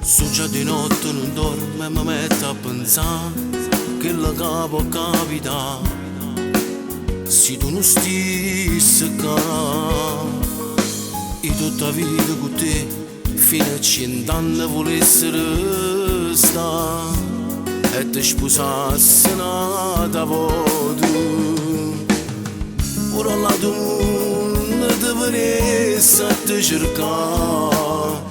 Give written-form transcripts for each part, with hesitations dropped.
Su già di notte non dormo e mi metto a pensare che la capo capita se tu non stessi qua e tutta vita con te fino a 100 anni volessi restare e ti sposassi un'altra volta. Ora la donna ti venisse a te cercare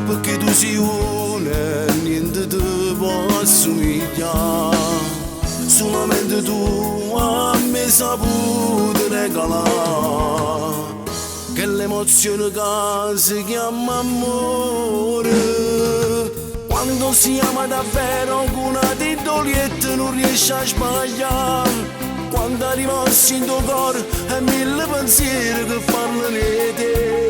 perché tu sei una e niente ti può assomigliare. Solamente tu a me saputo regalare che l'emozione che si chiama amore. Quando si ama davvero con una titolietta non riesce a sbagliare. Quando arriva in tuo cuore e mille pensieri che parlano di te.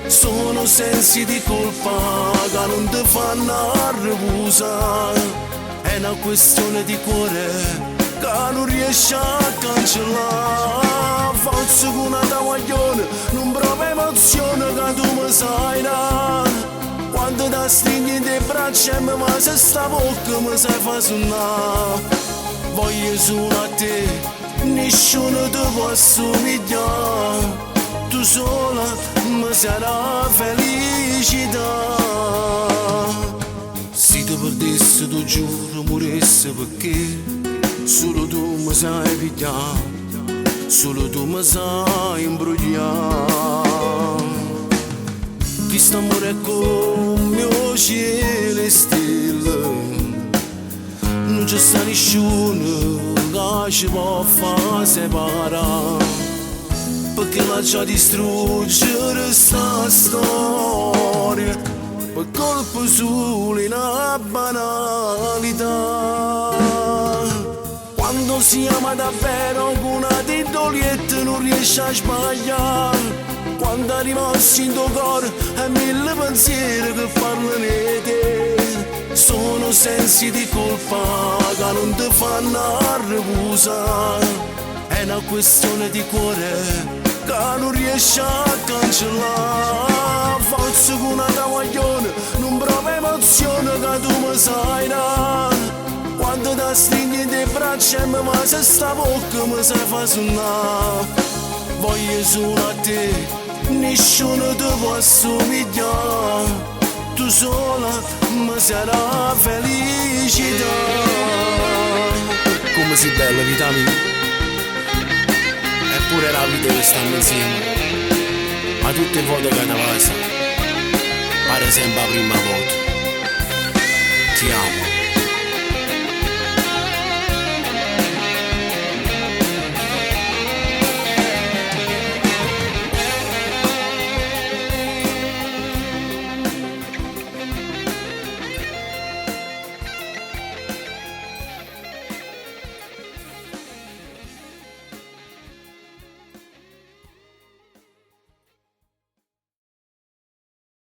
Sono sensi di colpa che non ti fanno riposare. È una questione di cuore che non riesce a cancellare. Forse con una taglione non provo emozione che tu mi sai dare. Quando ti stringi in te braccia e mi masi sta bocca mi sai fa suonare. Voglio solo a te, nessuno ti può assomigliare. Tu sola mi sarà felicità. Se ti perdessi tu giuro morissi perché solo tu mi sai pigliare, solo tu mi sai imbrogliare. Questo amore è come mio cielo e stelle, non c'è sta nessuno che ci può far separare. Perché la già distruggere sta storia per colpo solo in una banalità. Quando si ama davvero con una titolietta non riesce a sbagliare. Quando arriva in tuo cuore e mille pensieri che parlano di te. Sono sensi di colpa che non ti fanno riposare. È una questione di cuore che non riesce a cancellare. Forse con una taglione non provo emozione che tu mi sai dare. Quando ti stringi in te braccia e mi masi sta bocca mi sai fa suonare. Voglio solo a te, nessuno ti può assomigliare. Tu sola mi sarà felicità. Come sei bella vita mia, eppure la vita che stanno insieme, ma tutte le volte che ti passa pare sempre la prima volta. Ti amo.